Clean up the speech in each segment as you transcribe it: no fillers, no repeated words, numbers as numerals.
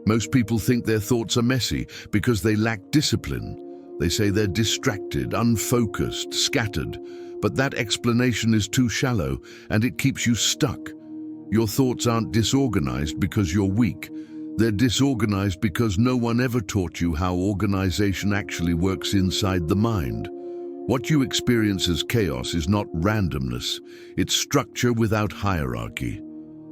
Most people think their thoughts are messy because they lack discipline. They say they're distracted, unfocused, scattered. But that explanation is too shallow, and it keeps you stuck. Your thoughts aren't disorganized because you're weak. They're disorganized because no one ever taught you how organization actually works inside the mind. What you experience as chaos is not randomness. It's structure without hierarchy.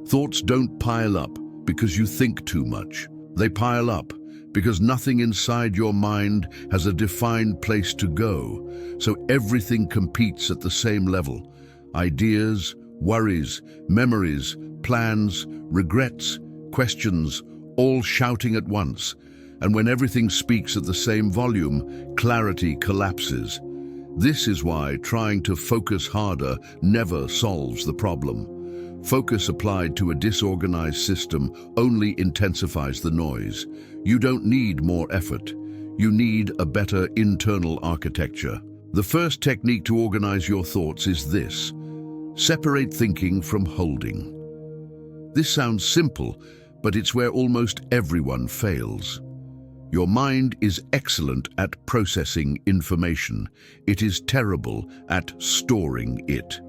Thoughts don't pile up because you think too much. They pile up because nothing inside your mind has a defined place to go, so everything competes at the same level. Ideas, worries, memories, plans, regrets, questions, all shouting at once. And when everything speaks at the same volume, clarity collapses. This is why trying to focus harder never solves the problem. Focus applied to a disorganized system only intensifies the noise. You don't need more effort. You need a better internal architecture. The first technique to organize your thoughts is this: separate thinking from holding. This sounds simple, but it's where almost everyone fails. Your mind is excellent at processing information. It is terrible at storing it.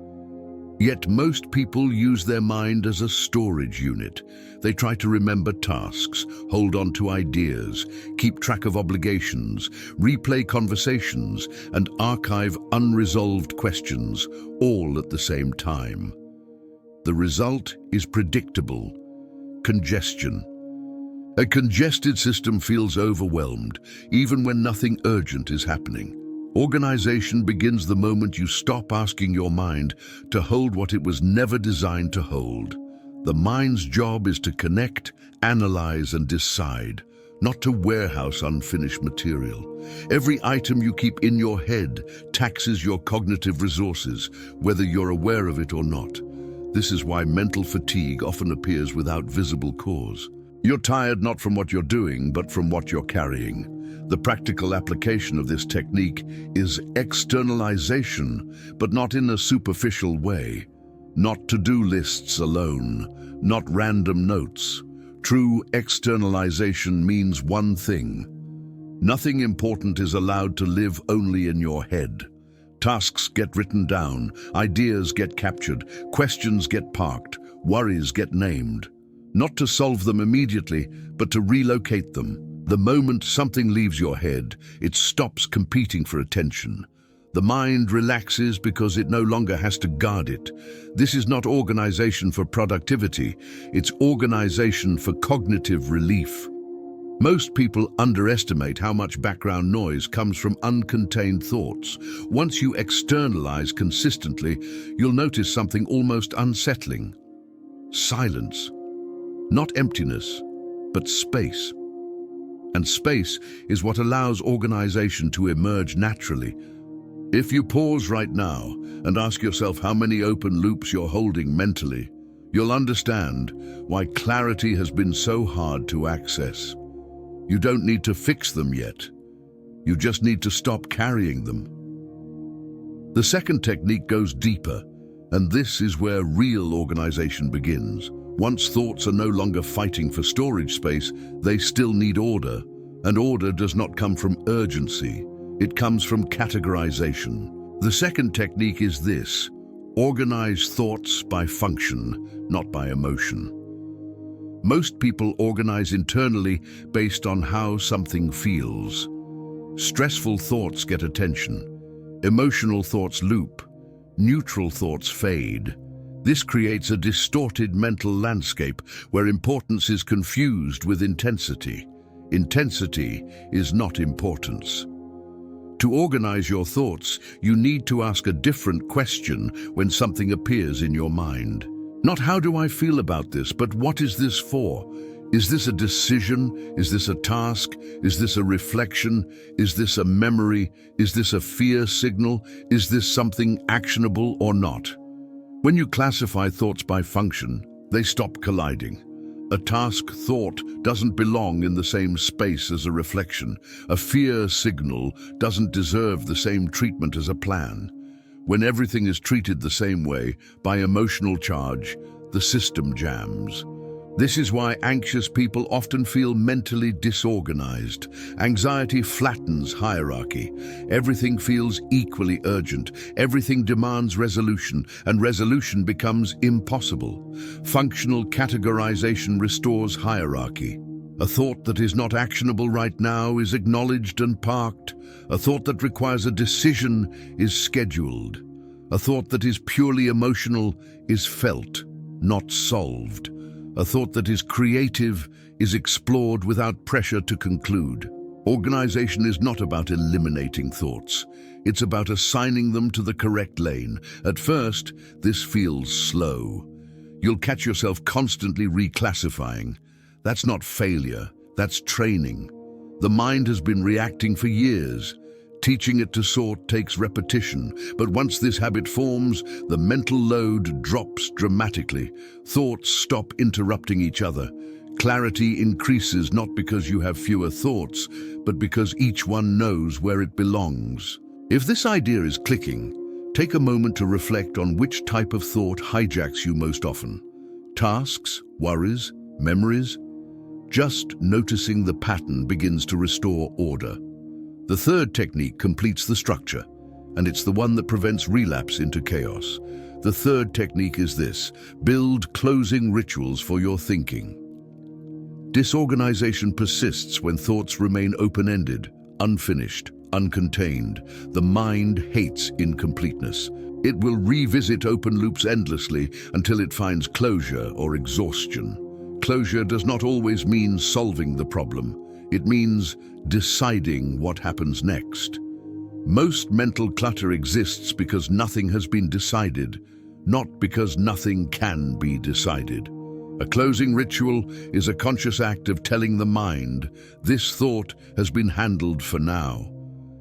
Yet most people use their mind as a storage unit. They try to remember tasks, hold on to ideas, keep track of obligations, replay conversations, and archive unresolved questions, all at the same time. The result is predictable: congestion. A congested system feels overwhelmed, even when nothing urgent is happening. Organization begins the moment you stop asking your mind to hold what it was never designed to hold. The mind's job is to connect, analyze, and decide, not to warehouse unfinished material. Every item you keep in your head taxes your cognitive resources, whether you're aware of it or not. This is why mental fatigue often appears without visible cause. You're tired not from what you're doing, but from what you're carrying. The practical application of this technique is externalization, but not in a superficial way. Not to-do lists alone, not random notes. True externalization means one thing: nothing important is allowed to live only in your head. Tasks get written down, ideas get captured, questions get parked, worries get named. Not to solve them immediately, but to relocate them. The moment something leaves your head, it stops competing for attention. The mind relaxes because it no longer has to guard it. This is not organization for productivity, it's organization for cognitive relief. Most people underestimate how much background noise comes from uncontained thoughts. Once you externalize consistently, you'll notice something almost unsettling: silence. Not emptiness, but space. And space is what allows organization to emerge naturally. If you pause right now and ask yourself how many open loops you're holding mentally, you'll understand why clarity has been so hard to access. You don't need to fix them yet. You just need to stop carrying them. The second technique goes deeper, and this is where real organization begins. Once thoughts are no longer fighting for storage space, they still need order. And order does not come from urgency. It comes from categorization. The second technique is this: organize thoughts by function, not by emotion. Most people organize internally based on how something feels. Stressful thoughts get attention. Emotional thoughts loop. Neutral thoughts fade. This creates a distorted mental landscape where importance is confused with intensity. Intensity is not importance. To organize your thoughts, you need to ask a different question when something appears in your mind. Not how do I feel about this, but what is this for? Is this a decision? Is this a task? Is this a reflection? Is this a memory? Is this a fear signal? Is this something actionable or not? When you classify thoughts by function, they stop colliding. A task thought doesn't belong in the same space as a reflection. A fear signal doesn't deserve the same treatment as a plan. When everything is treated the same way, by emotional charge, the system jams. This is why anxious people often feel mentally disorganized. Anxiety flattens hierarchy. Everything feels equally urgent. Everything demands resolution, and resolution becomes impossible. Functional categorization restores hierarchy. A thought that is not actionable right now is acknowledged and parked. A thought that requires a decision is scheduled. A thought that is purely emotional is felt, not solved. A thought that is creative is explored without pressure to conclude. Organization is not about eliminating thoughts. It's about assigning them to the correct lane. At first, this feels slow. You'll catch yourself constantly reclassifying. That's not failure, that's training. The mind has been reacting for years. Teaching it to sort takes repetition, but once this habit forms, the mental load drops dramatically. Thoughts stop interrupting each other. Clarity increases not because you have fewer thoughts, but because each one knows where it belongs. If this idea is clicking, take a moment to reflect on which type of thought hijacks you most often. Tasks, worries, memories? Just noticing the pattern begins to restore order. The third technique completes the structure, and it's the one that prevents relapse into chaos. The third technique is this: build closing rituals for your thinking. Disorganization persists when thoughts remain open-ended, unfinished, uncontained. The mind hates incompleteness. It will revisit open loops endlessly until it finds closure or exhaustion. Closure does not always mean solving the problem. It means deciding what happens next. Most mental clutter exists because nothing has been decided, not because nothing can be decided. A closing ritual is a conscious act of telling the mind, this thought has been handled for now.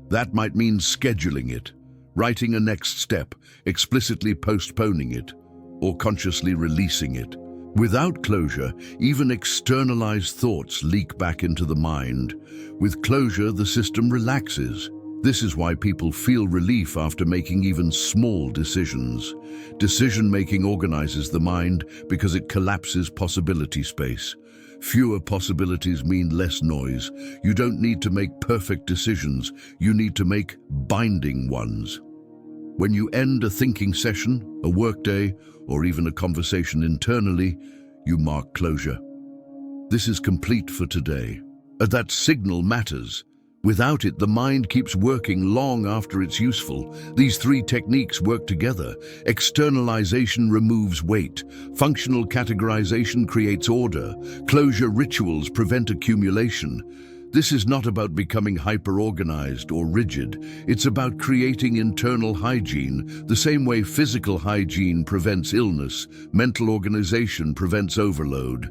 That might mean scheduling it, writing a next step, explicitly postponing it, or consciously releasing it. Without closure, even externalized thoughts leak back into the mind. With closure, the system relaxes. This is why people feel relief after making even small decisions. Decision-making organizes the mind because it collapses possibility space. Fewer possibilities mean less noise. You don't need to make perfect decisions. You need to make binding ones. When you end a thinking session, a workday, or even a conversation internally, you mark closure. This is complete for today. That signal matters. Without it, the mind keeps working long after it's useful. These three techniques work together. Externalization removes weight. Functional categorization creates order. Closure rituals prevent accumulation. This is not about becoming hyper-organized or rigid. It's about creating internal hygiene. The same way physical hygiene prevents illness, mental organization prevents overload.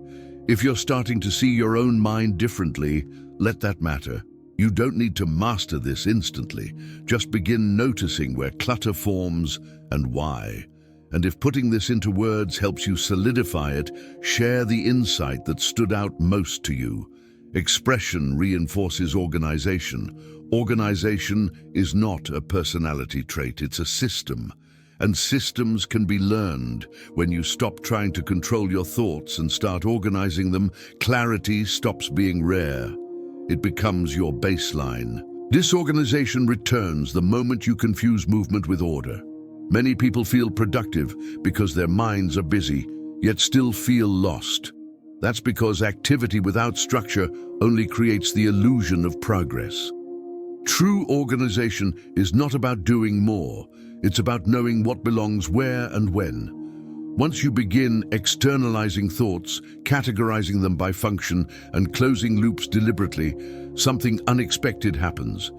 If you're starting to see your own mind differently, let that matter. You don't need to master this instantly. Just begin noticing where clutter forms and why. And if putting this into words helps you solidify it, share the insight that stood out most to you. Expression reinforces organization. Organization is not a personality trait, it's a system. And systems can be learned. When you stop trying to control your thoughts and start organizing them, clarity stops being rare. It becomes your baseline. Disorganization returns the moment you confuse movement with order. Many people feel productive because their minds are busy, yet still feel lost. That's because activity without structure only creates the illusion of progress. True organization is not about doing more. It's about knowing what belongs where and when. Once you begin externalizing thoughts, categorizing them by function, and closing loops deliberately, something unexpected happens.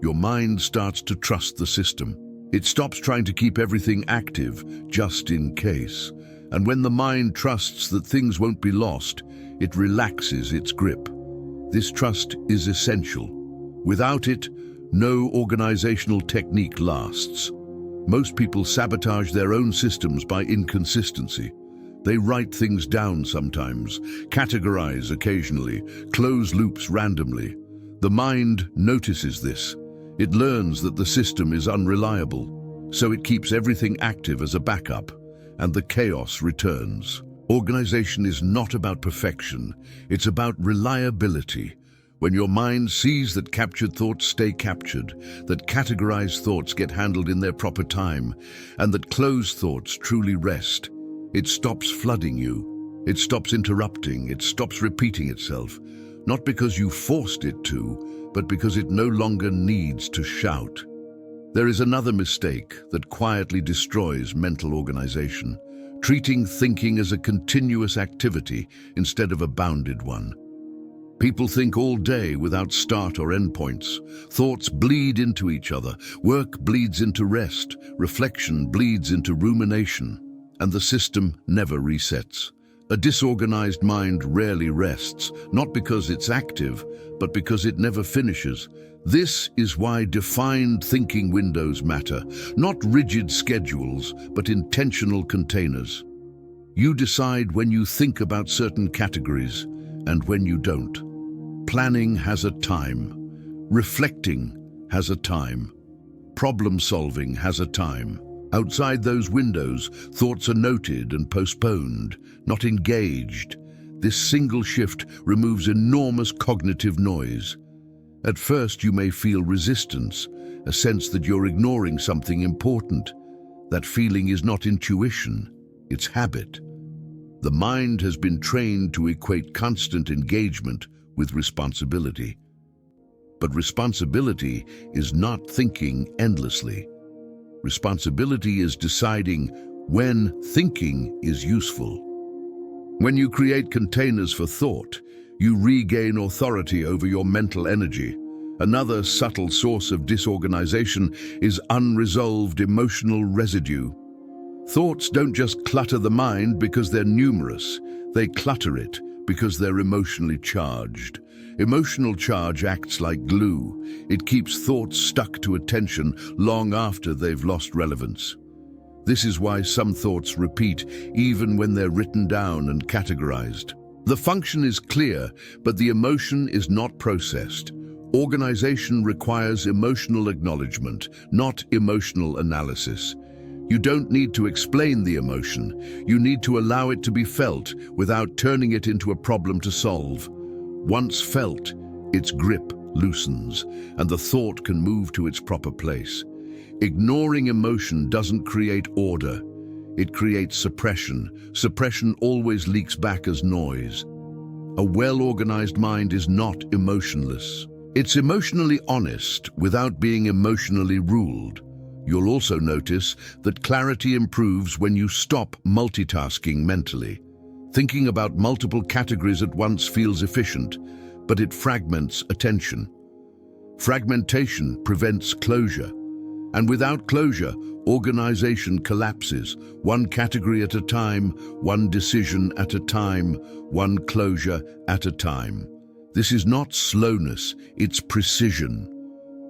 Your mind starts to trust the system. It stops trying to keep everything active, just in case. And when the mind trusts that things won't be lost, it relaxes its grip. This trust is essential. Without it, no organizational technique lasts. Most people sabotage their own systems by inconsistency. They write things down sometimes, categorize occasionally, close loops randomly. The mind notices this. It learns that the system is unreliable, so it keeps everything active as a backup, and the chaos returns. Organization is not about perfection, it's about reliability. When your mind sees that captured thoughts stay captured, that categorized thoughts get handled in their proper time, and that closed thoughts truly rest, it stops flooding you. It stops interrupting, it stops repeating itself, not because you forced it to, but because it no longer needs to shout. There is another mistake that quietly destroys mental organization, treating thinking as a continuous activity instead of a bounded one. People think all day without start or end points. Thoughts bleed into each other, work bleeds into rest, reflection bleeds into rumination, and the system never resets. A disorganized mind rarely rests, not because it's active, but because it never finishes. This is why defined thinking windows matter, not rigid schedules, but intentional containers. You decide when you think about certain categories and when you don't. Planning has a time. Reflecting has a time. Problem solving has a time. Outside those windows, thoughts are noted and postponed, not engaged. This single shift removes enormous cognitive noise. At first, you may feel resistance, a sense that you're ignoring something important. That feeling is not intuition, it's habit. The mind has been trained to equate constant engagement with responsibility. But responsibility is not thinking endlessly. Responsibility is deciding when thinking is useful. When you create containers for thought, you regain authority over your mental energy. Another subtle source of disorganization is unresolved emotional residue. Thoughts don't just clutter the mind because they're numerous. They clutter it because they're emotionally charged. Emotional charge acts like glue. It keeps thoughts stuck to attention long after they've lost relevance. This is why some thoughts repeat even when they're written down and categorized. The function is clear, but the emotion is not processed. Organization requires emotional acknowledgement, not emotional analysis. You don't need to explain the emotion. You need to allow it to be felt without turning it into a problem to solve. Once felt, its grip loosens, and the thought can move to its proper place. Ignoring emotion doesn't create order. It creates suppression. Suppression always leaks back as noise. A well-organized mind is not emotionless. It's emotionally honest without being emotionally ruled. You'll also notice that clarity improves when you stop multitasking mentally. Thinking about multiple categories at once feels efficient, but it fragments attention. Fragmentation prevents closure. And without closure, organization collapses, one category at a time, one decision at a time, one closure at a time. This is not slowness, it's precision.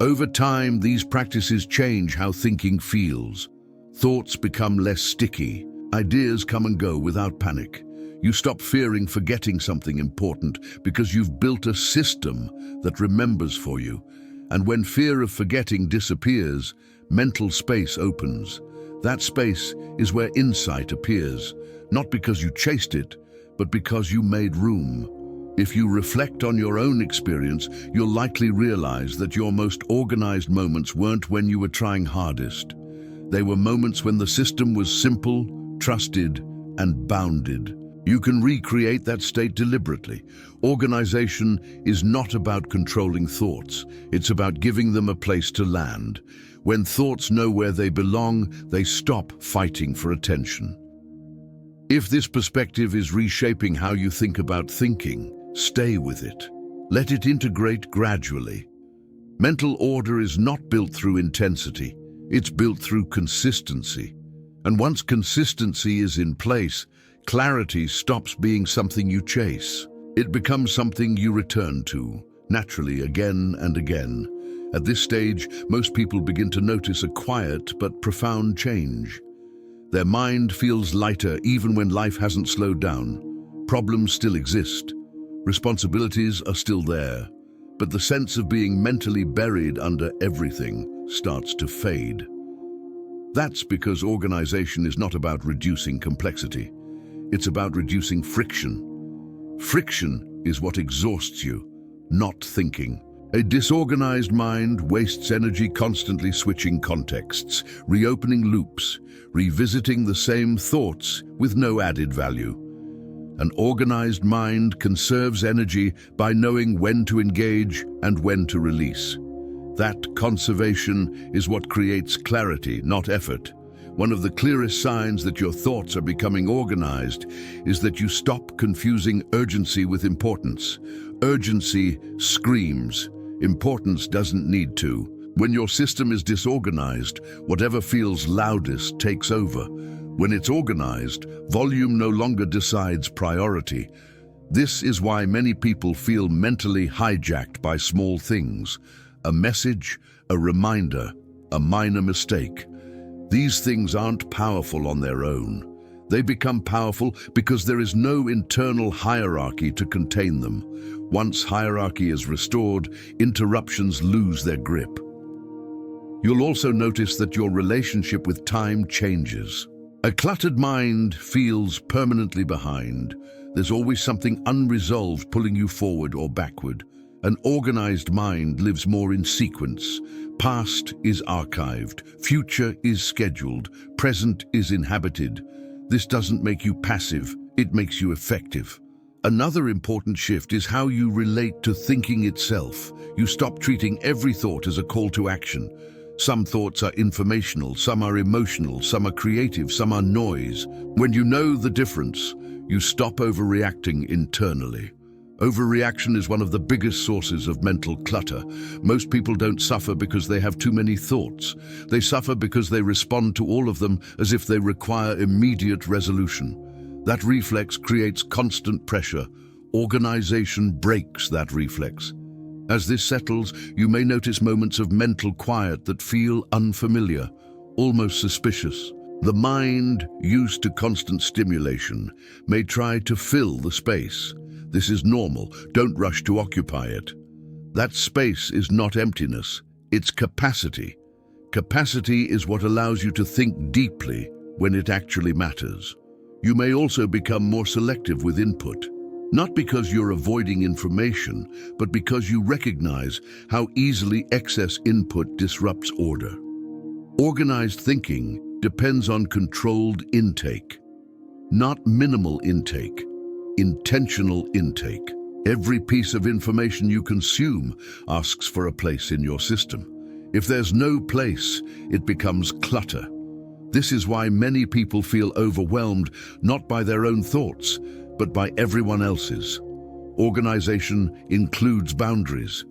Over time, these practices change how thinking feels. Thoughts become less sticky. Ideas come and go without panic. You stop fearing forgetting something important because you've built a system that remembers for you. And when fear of forgetting disappears, mental space opens. That space is where insight appears, not because you chased it, but because you made room. If you reflect on your own experience, you'll likely realize that your most organized moments weren't when you were trying hardest. They were moments when the system was simple, trusted, and bounded. You can recreate that state deliberately. Organization is not about controlling thoughts. It's about giving them a place to land. When thoughts know where they belong, they stop fighting for attention. If this perspective is reshaping how you think about thinking, stay with it. Let it integrate gradually. Mental order is not built through intensity. It's built through consistency. And once consistency is in place, clarity stops being something you chase. It becomes something you return to, naturally again and again. At this stage, most people begin to notice a quiet but profound change. Their mind feels lighter even when life hasn't slowed down. Problems still exist. Responsibilities are still there. But the sense of being mentally buried under everything starts to fade. That's because organization is not about reducing complexity. It's about reducing friction. Friction is what exhausts you, not thinking. A disorganized mind wastes energy constantly switching contexts, reopening loops, revisiting the same thoughts with no added value. An organized mind conserves energy by knowing when to engage and when to release. That conservation is what creates clarity, not effort. One of the clearest signs that your thoughts are becoming organized is that you stop confusing urgency with importance. Urgency screams. Importance doesn't need to. When your system is disorganized, whatever feels loudest takes over. When it's organized, volume no longer decides priority. This is why many people feel mentally hijacked by small things. A message, a reminder, a minor mistake. These things aren't powerful on their own. They become powerful because there is no internal hierarchy to contain them. Once hierarchy is restored, interruptions lose their grip. You'll also notice that your relationship with time changes. A cluttered mind feels permanently behind. There's always something unresolved pulling you forward or backward. An organized mind lives more in sequence. Past is archived, future is scheduled, present is inhabited. This doesn't make you passive, it makes you effective. Another important shift is how you relate to thinking itself. You stop treating every thought as a call to action. Some thoughts are informational, some are emotional, some are creative, some are noise. When you know the difference, you stop overreacting internally. Overreaction is one of the biggest sources of mental clutter. Most people don't suffer because they have too many thoughts. They suffer because they respond to all of them as if they require immediate resolution. That reflex creates constant pressure. Organization breaks that reflex. As this settles, you may notice moments of mental quiet that feel unfamiliar, almost suspicious. The mind, used to constant stimulation, may try to fill the space. This is normal. Don't rush to occupy it. That space is not emptiness, it's capacity. Capacity is what allows you to think deeply when it actually matters. You may also become more selective with input, not because you're avoiding information, but because you recognize how easily excess input disrupts order. Organized thinking depends on controlled intake, not minimal intake. Intentional intake. Every piece of information you consume asks for a place in your system. If there's no place, it becomes clutter. This is why many people feel overwhelmed, not by their own thoughts, but by everyone else's. Organization includes boundaries.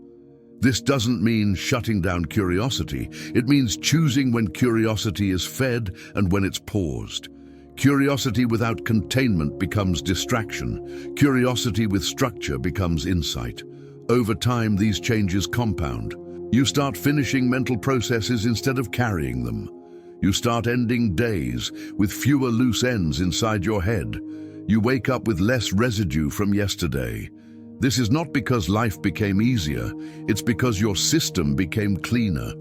This doesn't mean shutting down curiosity. It means choosing when curiosity is fed and when it's paused. Curiosity without containment becomes distraction. Curiosity with structure becomes insight. Over time, these changes compound. You start finishing mental processes instead of carrying them. You start ending days with fewer loose ends inside your head. You wake up with less residue from yesterday. This is not because life became easier, it's because your system became cleaner.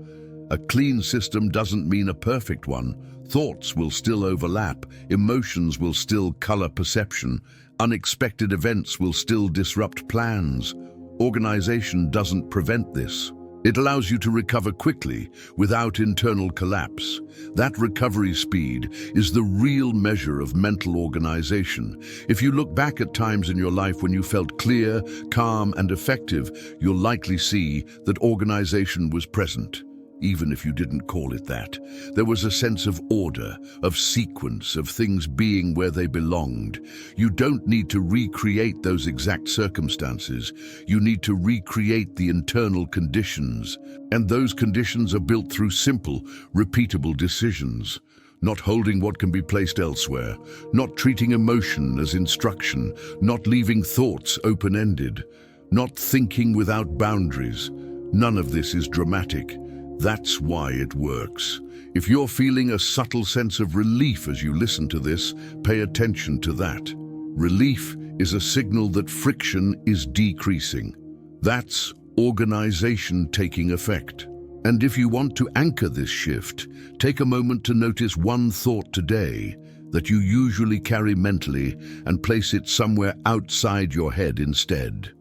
A clean system doesn't mean a perfect one. Thoughts will still overlap, emotions will still color perception, unexpected events will still disrupt plans. Organization doesn't prevent this. It allows you to recover quickly, without internal collapse. That recovery speed is the real measure of mental organization. If you look back at times in your life when you felt clear, calm, and effective, you'll likely see that organization was present. Even if you didn't call it that. There was a sense of order, of sequence, of things being where they belonged. You don't need to recreate those exact circumstances. You need to recreate the internal conditions. And those conditions are built through simple, repeatable decisions. Not holding what can be placed elsewhere, not treating emotion as instruction, not leaving thoughts open-ended, not thinking without boundaries. None of this is dramatic. That's why it works. If you're feeling a subtle sense of relief as you listen to this, pay attention to that. Relief is a signal that friction is decreasing. That's organization taking effect. And if you want to anchor this shift, take a moment to notice one thought today. that you usually carry mentally and place it somewhere outside your head instead.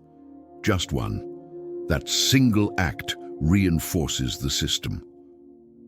Just one. That single act reinforces the system.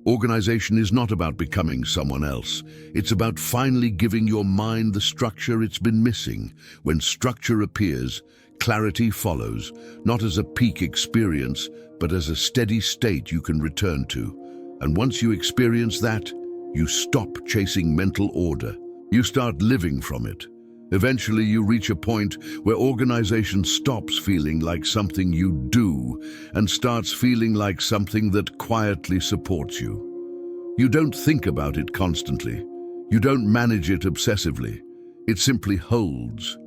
Organization is not about becoming someone else. It's about finally giving your mind the structure it's been missing. When structure appears, clarity follows, not as a peak experience, but as a steady state you can return to. And once you experience that, you stop chasing mental order. You start living from it. Eventually, you reach a point where organization stops feeling like something you do and starts feeling like something that quietly supports you. You don't think about it constantly. You don't manage it obsessively. It simply holds.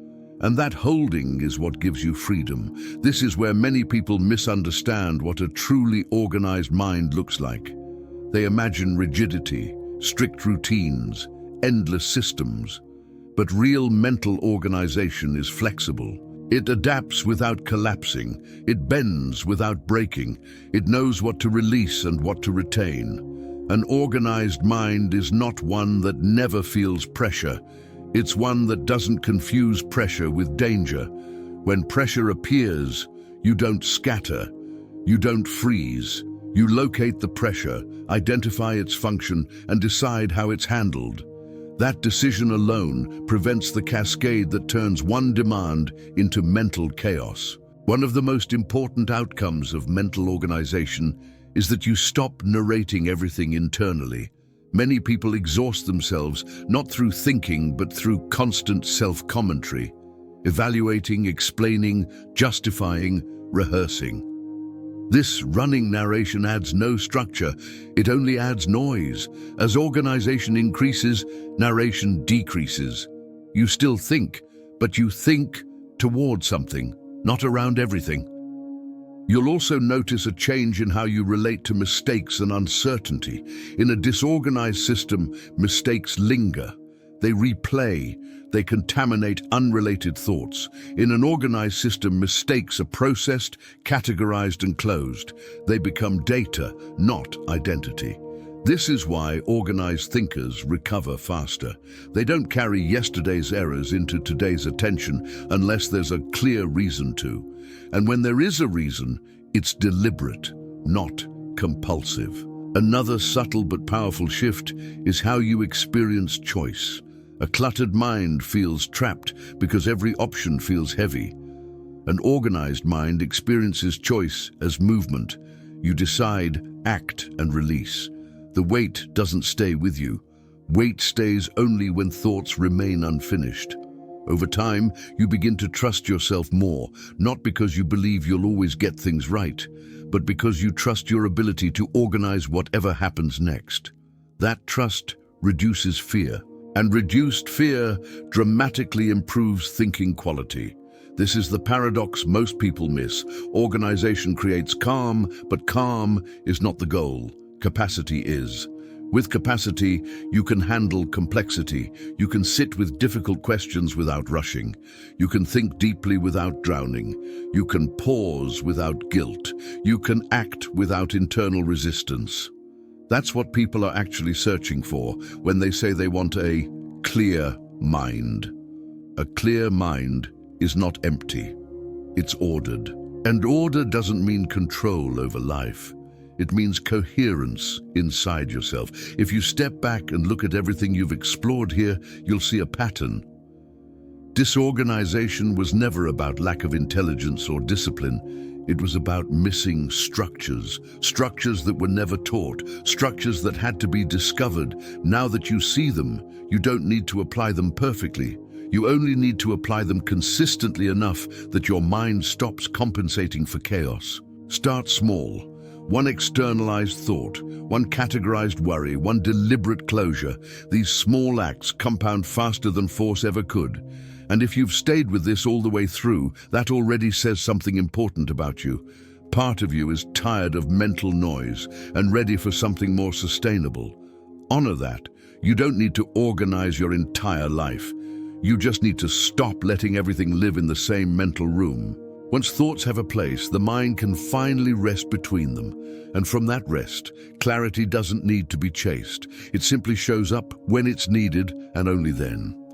And that holding is what gives you freedom. This is where many people misunderstand what a truly organized mind looks like. They imagine rigidity, strict routines, endless systems. But real mental organization is flexible. It adapts without collapsing. It bends without breaking. It knows what to release and what to retain. An organized mind is not one that never feels pressure. It's one that doesn't confuse pressure with danger. When pressure appears, you don't scatter. You don't freeze. You locate the pressure, identify its function, and decide how it's handled. That decision alone prevents the cascade that turns one demand into mental chaos. One of the most important outcomes of mental organization is that you stop narrating everything internally. Many people exhaust themselves not through thinking but through constant self-commentary, evaluating, explaining, justifying, rehearsing. This running narration adds no structure, it only adds noise. As organization increases, narration decreases. You still think, but you think toward something, not around everything. You'll also notice a change in how you relate to mistakes and uncertainty. In a disorganized system, mistakes linger. They replay. They contaminate unrelated thoughts. In an organized system, mistakes are processed, categorized, and closed. They become data, not identity. This is why organized thinkers recover faster. They don't carry yesterday's errors into today's attention unless there's a clear reason to. And when there is a reason, it's deliberate, not compulsive. Another subtle but powerful shift is how you experience choice. A cluttered mind feels trapped because every option feels heavy. An organized mind experiences choice as movement. You decide, act, and release. The weight doesn't stay with you. Weight stays only when thoughts remain unfinished. Over time, you begin to trust yourself more, not because you believe you'll always get things right, but because you trust your ability to organize whatever happens next. That trust reduces fear. And reduced fear dramatically improves thinking quality. This is the paradox most people miss. Organization creates calm, but calm is not the goal. Capacity is. With capacity, you can handle complexity. You can sit with difficult questions without rushing. You can think deeply without drowning. You can pause without guilt. You can act without internal resistance. That's what people are actually searching for when they say they want a clear mind. A clear mind is not empty. It's ordered. And order doesn't mean control over life. It means coherence inside yourself. If you step back and look at everything you've explored here, you'll see a pattern. Disorganization was never about lack of intelligence or discipline. It was about missing structures that were never taught, structures that had to be discovered. Now that you see them, you don't need to apply them perfectly. You only need to apply them consistently enough that your mind stops compensating for chaos. Start small. One externalized thought, one categorized worry, one deliberate closure. These small acts compound faster than force ever could. And if you've stayed with this all the way through, that already says something important about you. Part of you is tired of mental noise and ready for something more sustainable. Honor that. You don't need to organize your entire life. You just need to stop letting everything live in the same mental room. Once thoughts have a place, the mind can finally rest between them. And from that rest, clarity doesn't need to be chased. It simply shows up when it's needed and only then.